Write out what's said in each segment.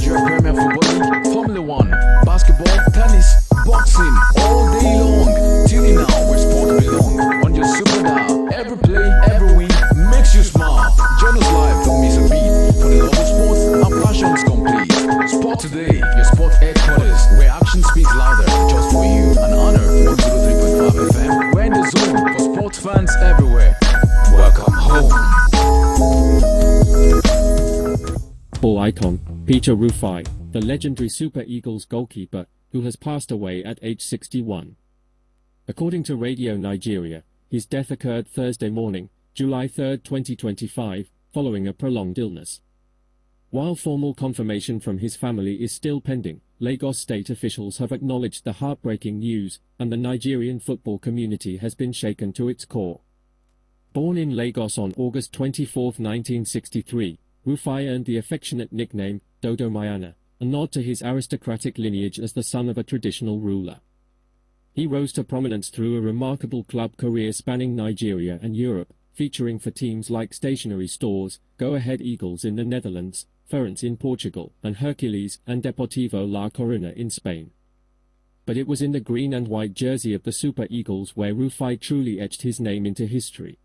Nigeria Premier Football League, Formula 1, basketball, tennis, boxing, all day long. Tune in now where sports belong. On your super dial, every play, every win makes you smile. Join us live, don't miss a beat. For the love of sports, our passion is complete. Sport Today, your sport headquarters, where action speaks louder. Just for you, an honor. 103.5 FM. We're in the zone for sports fans everywhere. Welcome home. Ball icon, Peter Rufai, the legendary Super Eagles goalkeeper, who has passed away at age 61. According to Radio Nigeria, his death occurred Thursday morning, July 3, 2025, following a prolonged illness. While formal confirmation from his family is still pending, Lagos state officials have acknowledged the heartbreaking news, and the Nigerian football community has been shaken to its core. Born in Lagos on August 24, 1963, Rufai earned the affectionate nickname, Dodo Mayana, a nod to his aristocratic lineage as the son of a traditional ruler. He rose to prominence through a remarkable club career spanning Nigeria and Europe, featuring for teams like Stationery Stores, Go Ahead Eagles in the Netherlands, Ference in Portugal, and Hercules and Deportivo La Coruña in Spain. But it was in the green and white jersey of the Super Eagles where Rufai truly etched his name into history.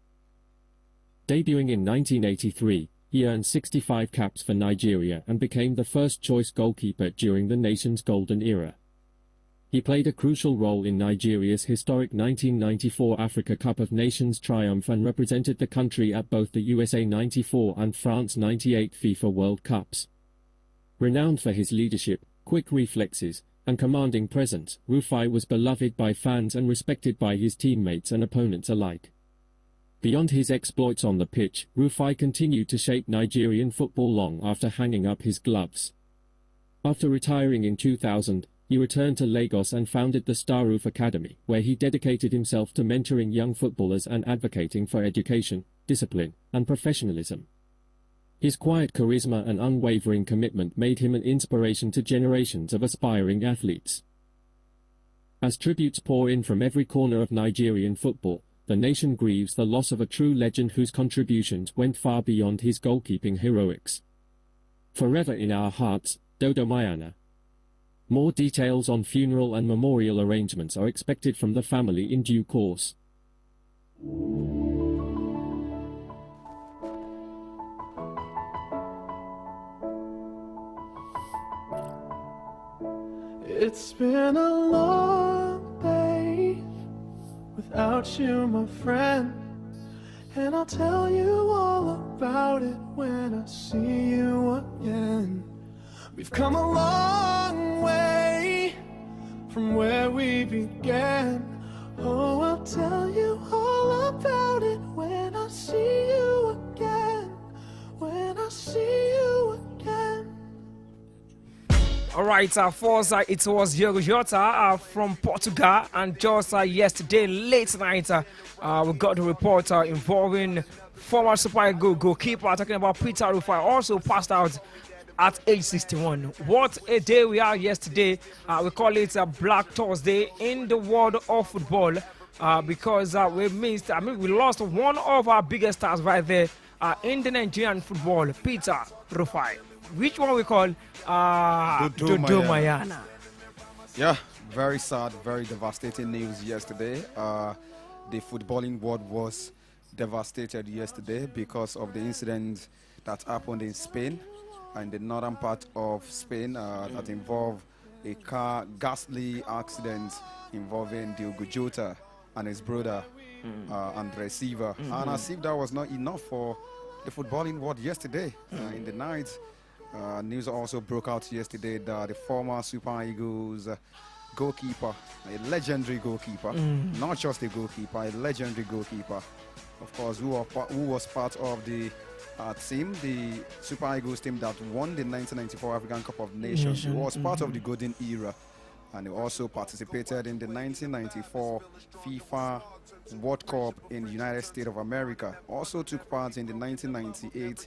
Debuting in 1983, he earned 65 caps for Nigeria and became the first-choice goalkeeper during the nation's golden era. He played a crucial role in Nigeria's historic 1994 Africa Cup of Nations triumph and represented the country at both the USA 94 and France 98 FIFA World Cups. Renowned for his leadership, quick reflexes, and commanding presence, Rufai was beloved by fans and respected by his teammates and opponents alike. Beyond his exploits on the pitch, Rufai continued to shape Nigerian football long after hanging up his gloves. After retiring in 2000, he returned to Lagos and founded the Starroof Academy, where he dedicated himself to mentoring young footballers and advocating for education, discipline, and professionalism. His quiet charisma and unwavering commitment made him an inspiration to generations of aspiring athletes. As tributes pour in from every corner of Nigerian football, the nation grieves the loss of a true legend whose contributions went far beyond his goalkeeping heroics. Forever in our hearts, Dodo Mayana. More details on funeral and memorial arrangements are expected from the family in due course. It's been a long day without you, my friend, and I'll tell you all about it when I see you again. We've come a long way from where we began. Oh, I'll tell you all about it when I see you again. When I see you again. Alright, first it was Diogo Jota from Portugal, and just yesterday late night we got the report involving former Super Eagles goalkeeper, talking about Peter Rufai, also passed out at age 61. What a day we are yesterday. We call it a Black Thursday in the world of football because we lost one of our biggest stars right there in the Nigerian football, Peter Rufai. Which one we call Dodo Mayana. Yeah, very sad, very devastating news yesterday. The footballing world was devastated yesterday because of the incident that happened in Spain, in the northern part of Spain, that involved a ghastly accident involving Diogo Jota and his brother, Andre Silva. And as if that was not enough for the footballing world yesterday, in the night, news also broke out yesterday that the former Super Eagles goalkeeper, a legendary goalkeeper, not just a goalkeeper, a legendary goalkeeper, of course, who was part of the team, the Super Eagles team that won the 1994 African Cup of Nations. He was part of the golden era, and he also participated in the 1994 FIFA World Cup in the United States of America. Also took part in the 1998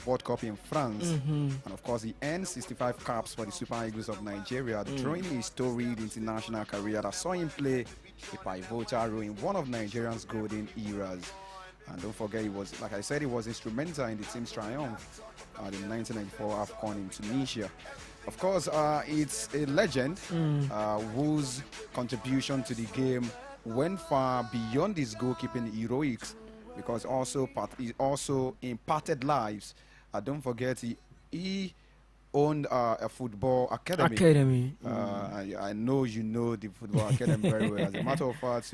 World Cup in France, and of course he earned 65 caps for the Super Eagles of Nigeria during his storied international career that saw him play a pivotal role in one of Nigeria's golden eras. And don't forget, he was, like I said, he was instrumental in the team's triumph at the 1994 AFCON in Tunisia. Of course, it's a legend whose contribution to the game went far beyond his goalkeeping heroics, because he also imparted lives. Don't forget, he owned a football academy. I know you know the football academy very well. As a matter of fact,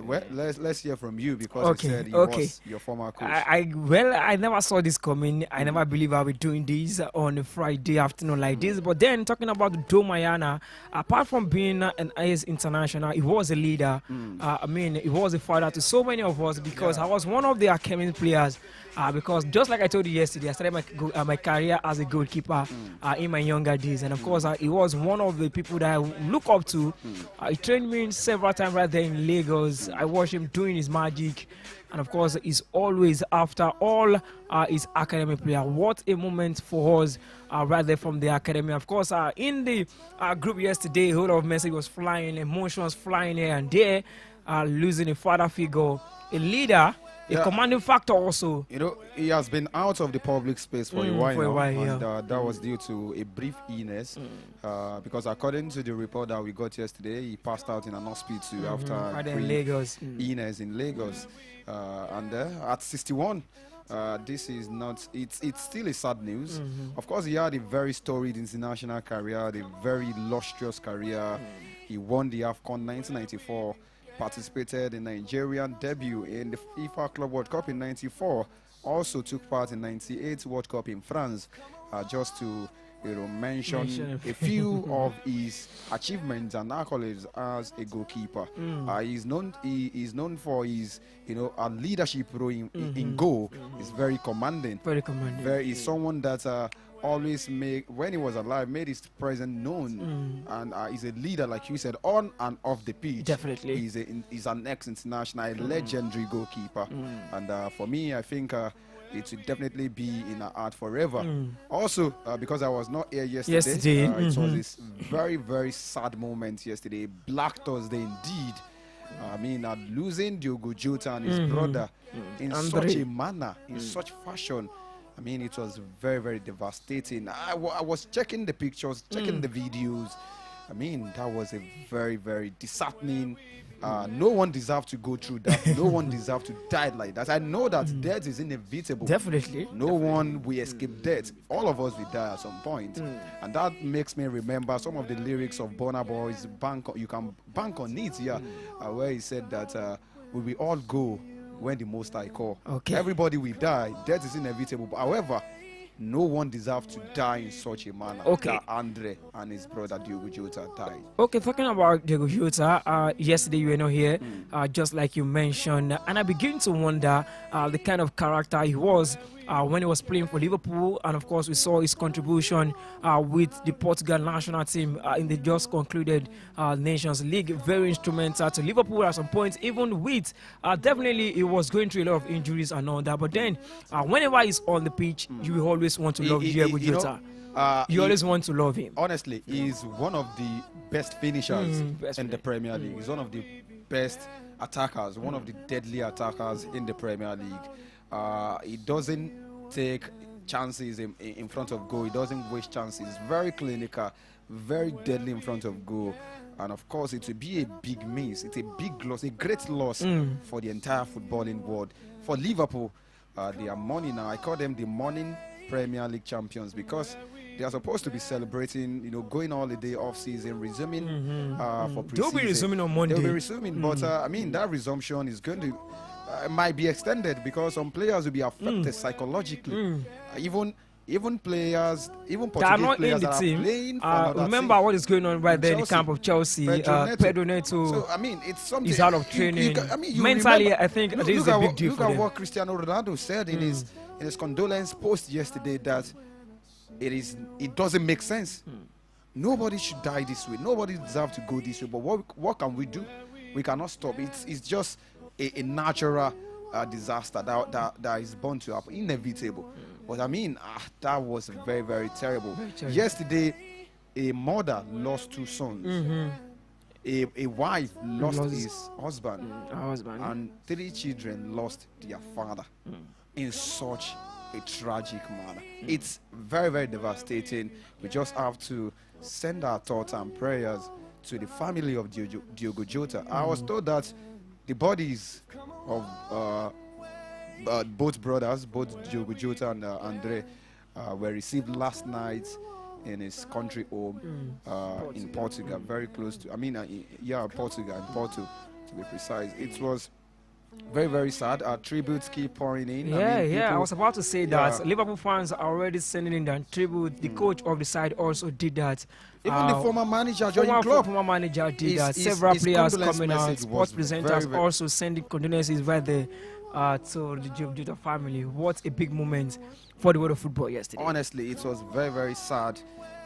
well, let's hear from you, because you said he was your former coach. I never saw this coming. I never believed I'll be doing this on a Friday afternoon like this. But then, talking about Domayana, apart from being an AS international, he was a leader. I mean, he was a father to so many of us, because I was one of the academy players. Because just like I told you yesterday, I started my career as a goalkeeper in my younger days, and of course, he was one of the people that I look up to. He trained me several times right there in Lagos. I watched him doing his magic, and of course, he's always after all his academy player. What a moment for us right there from the academy. Of course, in the group yesterday, a whole lot of message was flying, emotions flying here and there, losing a father figure, a leader. A commanding factor also. You know, he has been out of the public space for a while now, and that was due to a brief illness. Because according to the report that we got yesterday, he passed out in an hospital after a illness in Lagos. And at 61, this is not. It's still a sad news. Of course, he had a very storied international career, a very lustrous career. He won the AFCON 1994. Participated in Nigerian debut in the FIFA Club World Cup in '94. Also took part in '98 World Cup in France. Just to mention a few of his achievements and accolades as a goalkeeper. He is known for his a leadership role in goal. Is very commanding. He's someone that always when he was alive, made his presence known, and he's a leader, like you said, on and off the pitch. Definitely, he's an ex-international, legendary goalkeeper, and for me, I think it will definitely be in our heart forever. Also, because I was not here yesterday, it was this very, very sad moment yesterday. Black Thursday indeed. I mean, losing Diogo Jota and his brother in such a manner, in such fashion. I mean, it was very, very devastating. I was checking the pictures, checking the videos. I mean, that was a very, very disheartening. No one deserves to go through that. No one deserves to die like that. I know that death is inevitable. Definitely. No one will escape death. All of us will die at some point. And that makes me remember some of the lyrics of Burna Boy's You Can Bank on It, where he said that we will all go when the Most High call. Everybody will die. Death is inevitable. However, no one deserves to die in such a manner that Andre and his brother Diogo Jota died. Talking about Diogo Jota, yesterday you were not here, just like you mentioned, and I begin to wonder the kind of character he was when he was playing for Liverpool, and of course we saw his contribution with the Portugal national team in the just concluded Nations League. Very instrumental to Liverpool at some point, even with definitely he was going through a lot of injuries and all that, but then whenever he's on the pitch, you will always want to love Diogo Jota. You always want to love him. Honestly, he's one of the best finishers in the Premier League. He's one of the best attackers, one of the deadly attackers in the Premier League. He doesn't take chances in front of goal. He doesn't waste chances. Very clinical, very deadly in front of goal. And of course, it will be a big miss. It's a big loss, a great loss for the entire footballing world. For Liverpool, they are mourning now. I call them the mourning Premier League champions, because they are supposed to be celebrating, going holiday off season, resuming for pre-season. They'll be resuming on Monday. They'll be resuming, but I mean, that resumption is going to might be extended, because some players will be affected psychologically. Even players, even Portuguese players that are playing for remember team. What is going on right there in the camp of Chelsea. Pedro Neto. So I mean, it's something. He's out of training. Mentally, remember, I think this is a big deal for them. Look at what Cristiano Ronaldo said in his condolence post yesterday, that it doesn't make sense. Nobody should die this way. Nobody deserves to go this way. But what can we do? We cannot stop. It's just a natural disaster that is bound to happen, inevitable. But I mean, that was very, very terrible. Yesterday, a mother lost two sons. A wife lost Lost his husband, her husband. and 3 children lost their father in such a tragic manner. It's very, very devastating. We just have to send our thoughts and prayers to the family of Diogo Jota. I was told that the bodies of both brothers, both Diogo Jota and Andre, were received last night in his country home in Portugal, very close to, Portugal, in Porto to be precise. It was very, very sad. Our tributes keep pouring in. I people- was about to say that Liverpool fans are already sending in their tribute. The coach of the side also did that. Even the former manager, Joey Klopp, former manager did that. his Several players condolence coming out. message Sports was presenters very, very- also sending condolences right there to the Jota family. What a big moment for the world of football yesterday. honestly, it was very, very sad.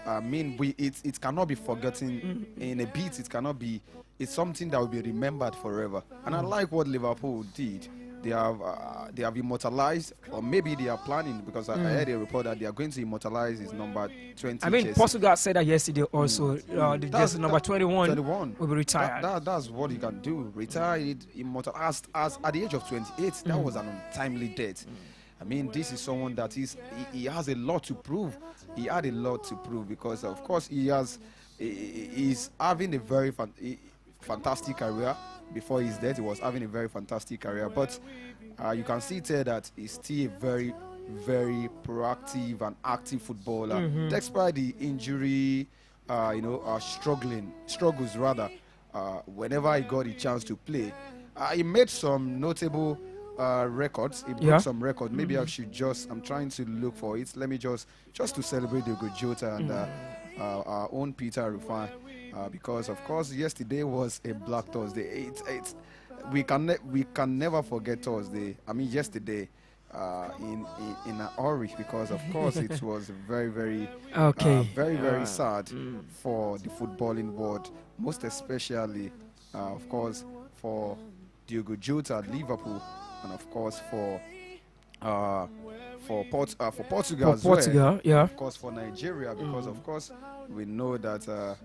It cannot be forgotten in a bit. It cannot be. It's something that will be remembered forever. And I like what Liverpool did. They have immortalized, or maybe they are planning, because I heard a report that they are going to immortalize his number 20. I mean, jersey. Portugal said that yesterday also. The jersey number 21 will be retired. That's what you can do. Retire it, immortal. As at the age of 28, that was an untimely death. I mean, this is someone that he has a lot to prove. He had a lot to prove, because of course he's having a very fantastic career. Before his death, he was having a very fantastic career, but you can see there that he's still a very, very proactive and active footballer, despite the injury, struggles rather. Whenever he got a chance to play, he made some notable records. He broke some records. Maybe I'm trying to look for it. Let me just to celebrate Diogo Jota and our own Peter Rufai. Because of course yesterday was a Black Thursday. We can never forget Thursday. I mean yesterday in a hurry, because of course it was very, very very sad for the footballing world, most especially of course for Diogo Jota at Liverpool, and of course for Portugal as well. Of course for Nigeria, because of course we know that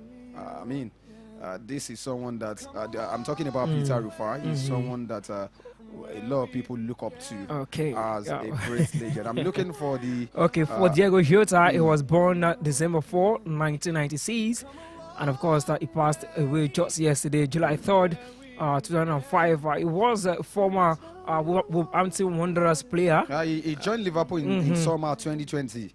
this is someone that I'm talking about. Peter Rufai is someone that a lot of people look up to as a great legend. I'm looking for the for Diogo Jota. He was born December 4, 1996, and of course he passed away just yesterday, July 3rd, 2005. He was a former Wolverhampton Wanderers player. He joined Liverpool in summer 2020.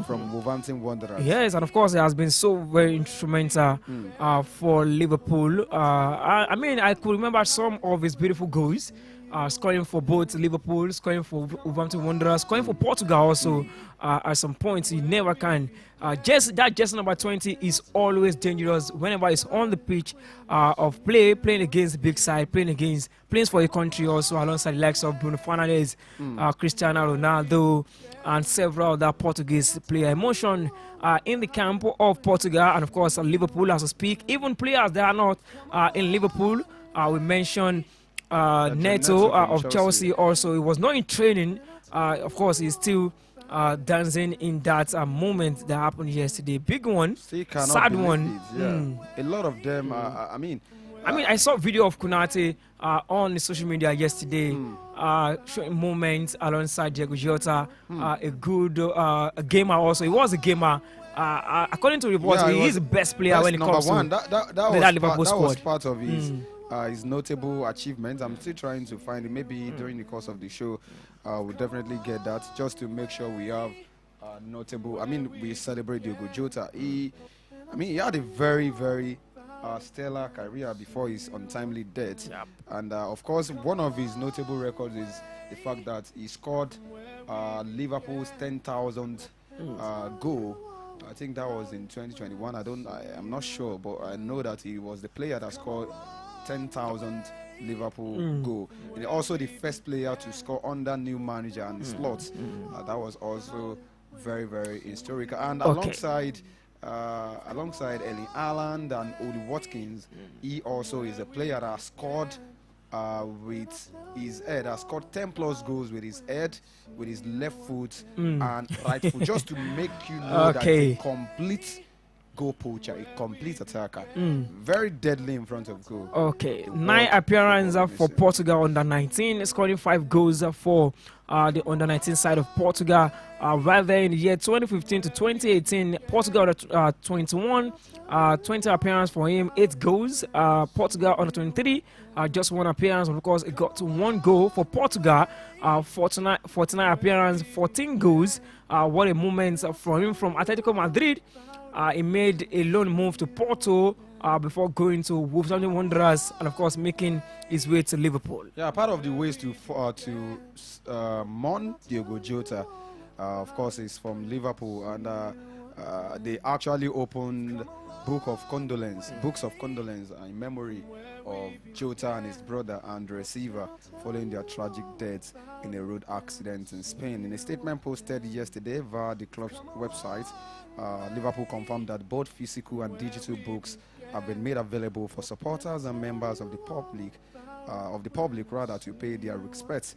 From Wolverhampton Wanderers. Yes, and of course, he has been so very instrumental for Liverpool. I mean, I could remember some of his beautiful goals, scoring for both Liverpool, scoring for Wolverhampton Wanderers, scoring for Portugal also. At some points, he never can. That jersey number 20 is always dangerous whenever he's on the pitch of playing against the big side, playing for a country also, alongside the likes of Bruno Fernandes, Cristiano Ronaldo, and several other Portuguese players. Emotion in the camp of Portugal, and of course Liverpool as we speak. Even players that are not in Liverpool, we mentioned Neto of Chelsea also. He was not in training. Of course, he's still dancing in that moment that happened yesterday. Big one, sad one. A lot of them. I saw a video of Konate on the social media yesterday, showing moments alongside Diogo Jota. A good gamer also. He was a gamer. According to reports, he is the best player when it comes to that Liverpool squad. That was part of his notable achievements. I'm still trying to find it. Maybe during the course of the show, we'll definitely get that, just to make sure we have notable. We celebrate Diogo Jota. He had a very, very stellar career before his untimely death. And of course, one of his notable records is the fact that he scored Liverpool's 10,000th goal. I think that was in 2021. I'm not sure, but I know that he was the player that scored 10,000 Liverpool goal. And also the first player to score under new manager and slots. That was also very, very historical. And alongside Erling Haaland and Oli Watkins, he also is a player that scored with his head, has scored 10 plus goals with his head, with his left foot and right foot, just to make you know that a complete goal poacher, a complete attacker, very deadly in front of goal. Okay, The 9 world appearances football for missing. Portugal under 19, scoring 5 goals for the under 19 side of Portugal. Right there in the year 2015 to 2018, Portugal under 21, 20 appearances for him, 8 goals. Portugal under 23, just 1 appearance, of course, it got to 1 goal for Portugal. 49 appearances, 14 goals. What a moment from him from Atletico Madrid. He made a loan move to Porto before going to Wolverhampton Wanderers and, of course, making his way to Liverpool. Yeah, part of the ways to mourn Diogo Jota, of course, is from Liverpool, and they actually opened books of condolence in memory of Jota and his brother Andre Silva following their tragic deaths in a road accident in Spain. In a statement posted yesterday via the club's website, Liverpool confirmed that both physical and digital books have been made available for supporters and members of the public, to pay their respects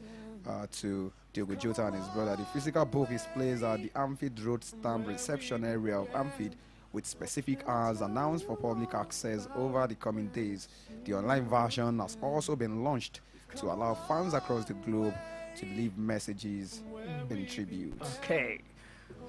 to Diogo Jota and his brother. The physical book is placed at the Anfield Road stamp reception area of Anfield, with specific hours announced for public access over the coming days. The online version has also been launched to allow fans across the globe to leave messages in tribute. Okay.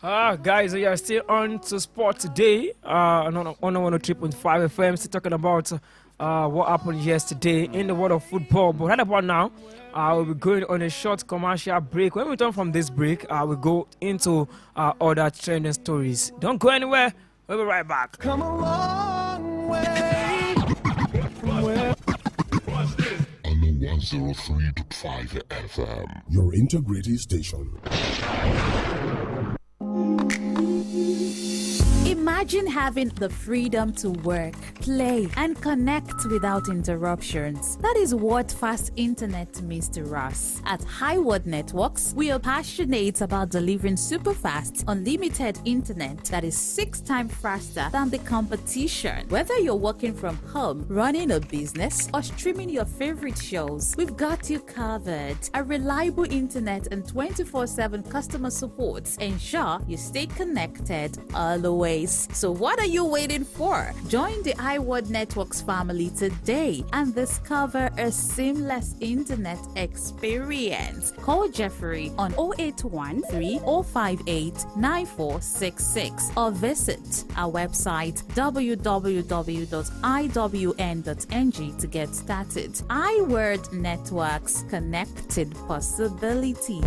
Guys, we are still on to sport today on 103.5 FM, still talking about what happened yesterday in the world of football. But right about now, we'll be going on a short commercial break. When we return from this break, we'll go into other trending stories. Don't go anywhere. We'll be right back. Come a long way from where On the 103.5 FM. Your integrity station. Imagine having the freedom to work, play, and connect without interruptions. That is what fast internet means to us. At Highward Networks, we are passionate about delivering super fast, unlimited internet that is 6 times faster than the competition. Whether you're working from home, running a business, or streaming your favorite shows, we've got you covered. A reliable internet and 24/7 customer support ensure you stay connected always. So what are you waiting for? Join the iWorld Networks family today and discover a seamless internet experience. Call Jeffrey on 081 3058 9466 or visit our website www.iwn.ng to get started. iWorld Networks, connected possibilities.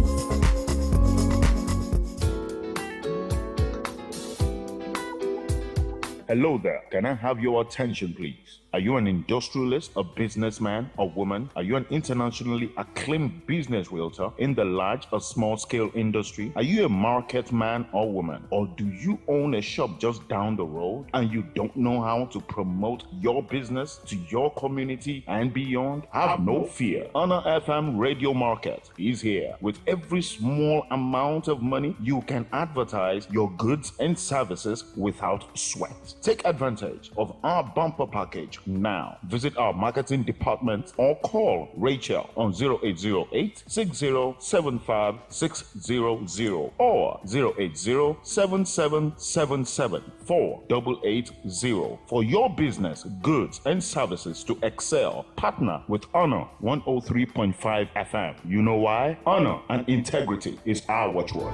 Hello there. Can I have your attention, please? Are you an industrialist, a businessman or woman? Are you an internationally acclaimed business realtor in the large or small scale industry? Are you a market man or woman? Or do you own a shop just down the road and you don't know how to promote your business to your community and beyond? Have no fear. Honor FM Radio Market is here. With every small amount of money, you can advertise your goods and services without sweat. Take advantage of our bumper package now. Visit our marketing department or call Rachel on 0808 6075 600 or 080 7777 4880. For your business, goods, and services to excel, partner with Honor 103.5 FM. You know why? Honor and integrity is our watchword.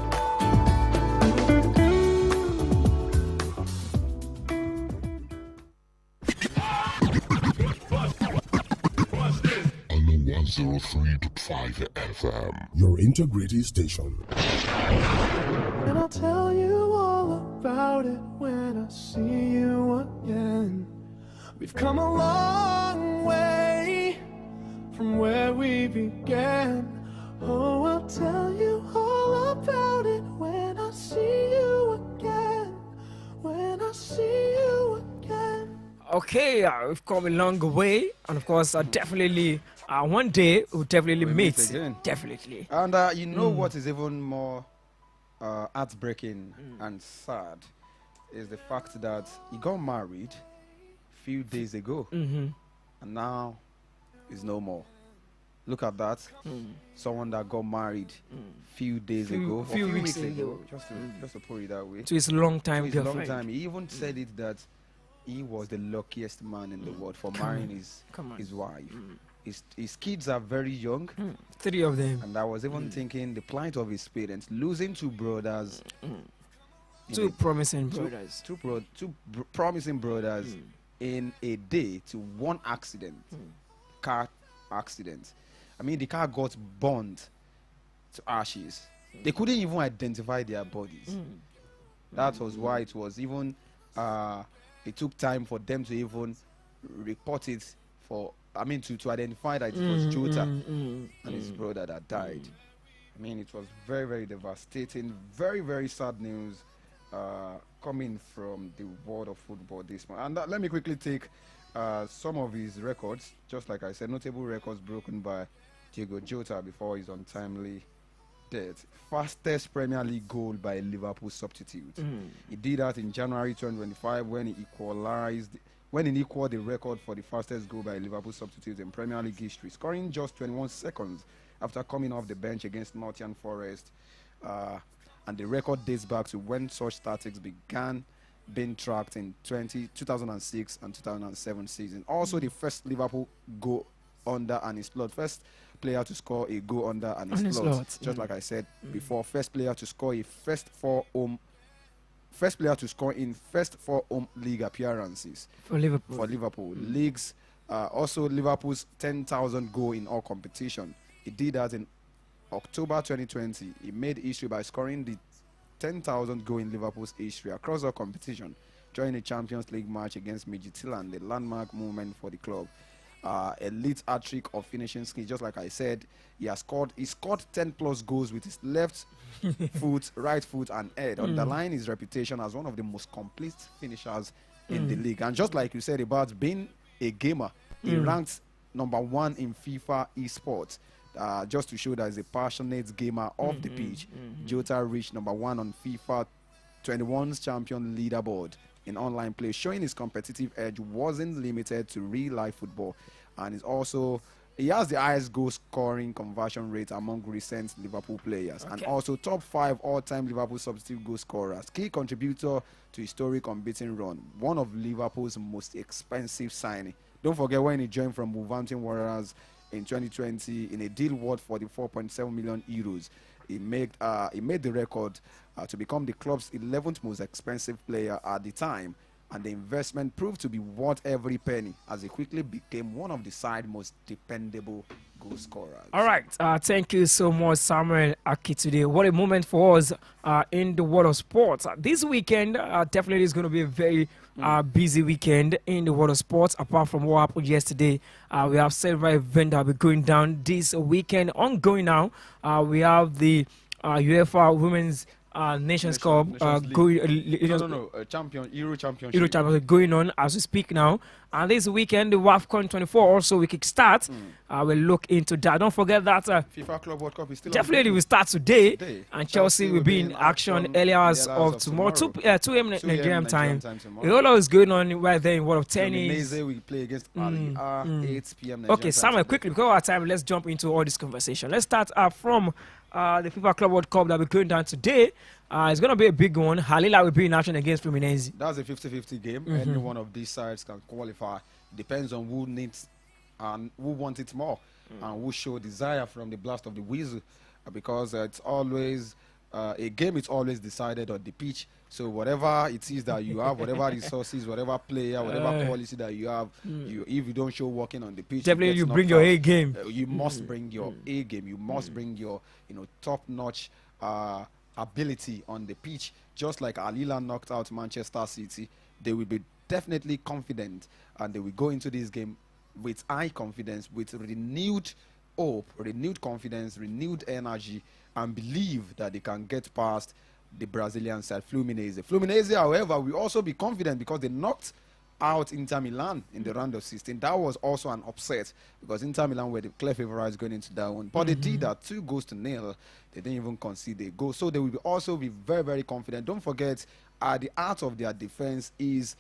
On the 103.5 FM. Your integrity station. And I'll tell you all about it when I see you again. We've come a long way from where we began. Oh, I'll tell you all about it when I see you again. When I see you again. Okay, we've come a long way, and of course, definitely one day we'll definitely meet. Again. Definitely. And you know what is even more heartbreaking and sad is the fact that he got married a few days ago, and now he's no more. Look at that. Someone that got married few days ago, or few few weeks weeks ago. ago. Just to put it that way. To his long time To his long girlfriend. time. He even said it that he was the luckiest man in the world for marrying his wife. His kids are very young, 3 of them. and I was even thinking the plight of his parents, losing two brothers, in 2 a- promising brothers. promising brothers in a day to one accident, car accident. I mean, the car got burnt to ashes. They couldn't even identify their bodies. That was why it was even it took time for them to even report it to identify that it was Jota and his brother that died. I mean, it was very, very devastating, very, very sad news coming from the world of football this month. And let me quickly take some of his records, just like I said, notable records broken by Diego Jota before his untimely death. Fastest Premier League goal by a Liverpool substitute. He did that in January 2025 when he equaled the record for the fastest goal by a Liverpool substitute in Premier League history, scoring just 21 seconds after coming off the bench against Nottingham Forest. And the record dates back to when such statistics began being tracked in 2006 and 2007 season. Also, the first Liverpool goal under and his slot. First player to score a goal under and his slot. Just like I said before, first player to score in first 4 home league appearances For Liverpool. for Liverpool. Leagues, also Liverpool's 10,000 goal in all competition. He did that in October 2020. He made history by scoring the 10,000 goal in Liverpool's history across all competition during a Champions League match against Midtjylland, the landmark moment for the club. Elite hat-trick of finishing skills. Just like I said, he scored 10 plus goals with his left foot, right foot and head, underlying his reputation as one of the most complete finishers in the league. And just like you said about being a gamer, he ranked number 1 in FIFA esports. Just to show that he's a passionate gamer off the pitch. Jota reached number 1 on FIFA 21's champion leaderboard in online play, showing his competitive edge wasn't limited to real-life football. And he has the highest goal scoring conversion rate among recent Liverpool players, and also top 5 all-time Liverpool substitute goal scorers. Key contributor to historic unbeaten run, one of Liverpool's most expensive signing. Don't forget when he joined from Wolverhampton Wanderers in 2020 in a deal worth 44.7 million euros. He made the record to become the club's 11th most expensive player at the time, and the investment proved to be worth every penny as he quickly became one of the side's most dependable goal scorers. All right. Thank you so much, Samuel Akitude. What a moment for us in the world of sports. This weekend definitely is going to be a very busy weekend in the world of sports. Apart from what happened yesterday, we have several events that will be going down this weekend. Ongoing now, we have the UEFA Women's Nations Cup going. Euro Championship. Euro Championship going on as we speak now. And this weekend, the WAFCON 24 also we kick start. We'll look into that. Don't forget that FIFA Club World Cup is still definitely will start today. And Chelsea will be in action early hours of tomorrow, 2 a.m. Nigerian time. A whole lot is going on right there in world of tennis. Fluminense will play against Ali 8 p.m. Nigerian Okay, time Samuel, today. quickly, because of our time, let's jump into all this conversation. Let's start from the FIFA Club World Cup that will be going down today. It's going to be a big one. Halila will be in action against Fluminense. That's a 50-50 game. Any one of these sides can qualify. Depends on who needs and who wants it more and who show desire from the blast of the whistle, because it's always a game is always decided on the pitch. So whatever it is that you have, whatever resources, whatever player, whatever policy that you have, if you don't show working on the pitch, Definitely you get bring knocked your out. A game. You must bring your A game. You must bring your top-notch ability on the pitch. Just like Alila knocked out Manchester City, they will be definitely confident, and they will go into this game with high confidence, with renewed hope, renewed confidence, renewed energy, and believe that they can get past the Brazilian side, Fluminense. Fluminense, however, will also be confident because they knocked out Inter Milan in the round of 16. That was also an upset because Inter Milan were the clear favorites going into that one. But they did that 2-0. They didn't even concede a goal. So they will also be very, very confident. Don't forget, at the heart of their defense is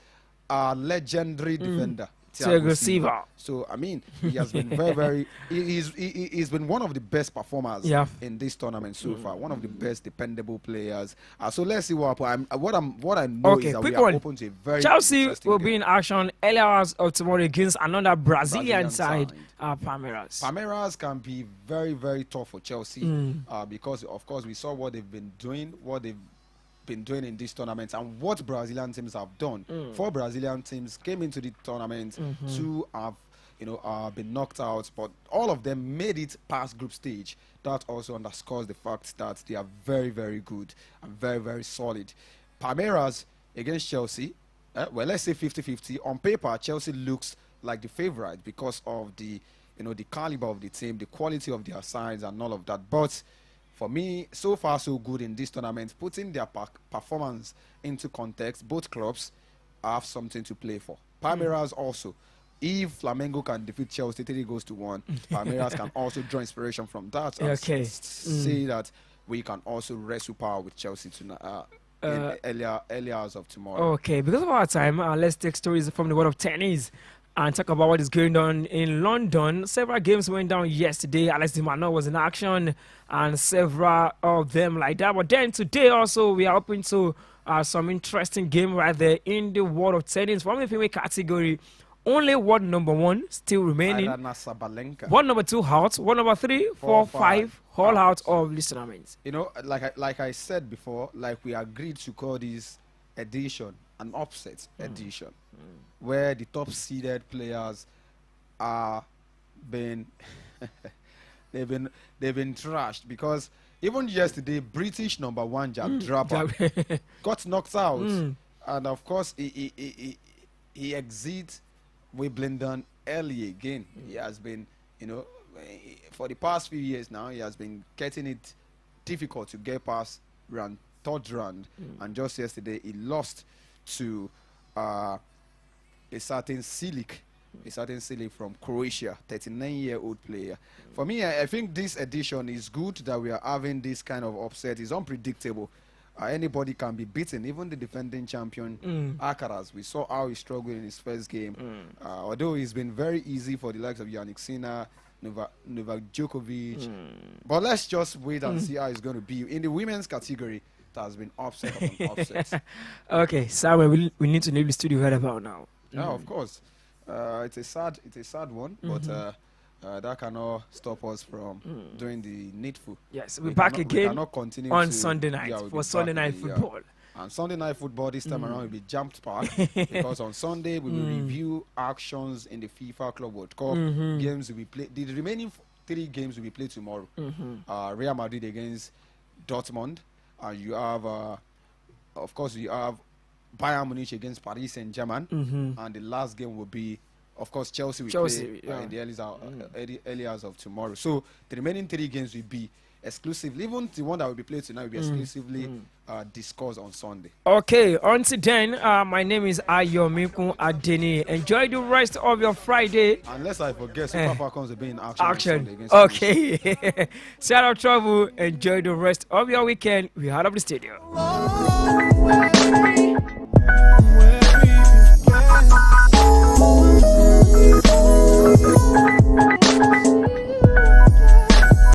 a legendary defender. Thiago Silva. So I mean, he has been very. He's been one of the best performers in this tournament so far. One of the best dependable players. So let's see what I know is that we are open to a very Chelsea will game. be in action early hours of tomorrow against another Brazilian side, Palmeiras. Palmeiras can be very, very tough for Chelsea because of course we saw what they've been doing, in this tournament, and what Brazilian teams have done. 4 Brazilian teams came into the tournament. 2 have been knocked out, but all of them made it past group stage. That also underscores the fact that they are very, very good and very, very solid. Palmeiras against Chelsea, well, let's say 50-50. On paper, Chelsea looks like the favorite because of the the caliber of the team, the quality of their sides and all of that. But for me, so far so good in this tournament. Putting their performance into context, both clubs have something to play for. Palmeiras also. If Flamengo can defeat Chelsea 3-1, Palmeiras can also draw inspiration from that. And say that we can also wrestle power with Chelsea tonight, in early hours of tomorrow. Okay, because of our time, let's take stories from the world of tennis and talk about what is going on in London. Several games went down yesterday. Alex Di Matteo was in action and several of them like that. But then today also we are open to some interesting game right there in the world of tennis. From the female category, only world number 1 still remaining. World number 2 out. World number 3, 4, 5 all out of this tournament. Like I said before, like we agreed to call this edition an upset edition, where the top seeded players are been they've been trashed, because even yesterday British number 1 Jack Draper got knocked out, and of course he exits Wimbledon early again. He has been, for the past few years now, he has been getting it difficult to get past third round, and just yesterday he lost to a certain Silic from Croatia, 39-year-old player. For me, I think this edition is good that we are having this kind of upset. It's unpredictable. Anybody can be beaten, even the defending champion Alcaraz. We saw how he struggled in his first game. Although it's been very easy for the likes of Yannick Sinner, Novak Djokovic. But let's just wait and see how it's going to be. In the women's category, it has been upset upon upset. Okay, Samuel, we need to leave the studio right about now. Yeah, of course. It's a sad one, but that cannot stop us from doing the needful. Yes, we're back again on Sunday night for Sunday night football. And Sunday night football this time around will be jammed packed because on Sunday we will review actions in the FIFA Club World Cup. Games will be played. The remaining 3 games will be played tomorrow. Real Madrid against Dortmund. And you have, of course, you have Bayern Munich against Paris Saint-Germain. And the last game will be, of course, Chelsea will play in the early hours of tomorrow. So the remaining 3 games will be exclusively, even the one that will be played tonight will be exclusively discussed on Sunday. Okay, until then, my name is Ayomikun Adeniyi. Enjoy the rest of your Friday. Unless I forget, Super Falcons will be in action. Okay. Shout out travel. Enjoy the rest of your weekend. We out of the studio.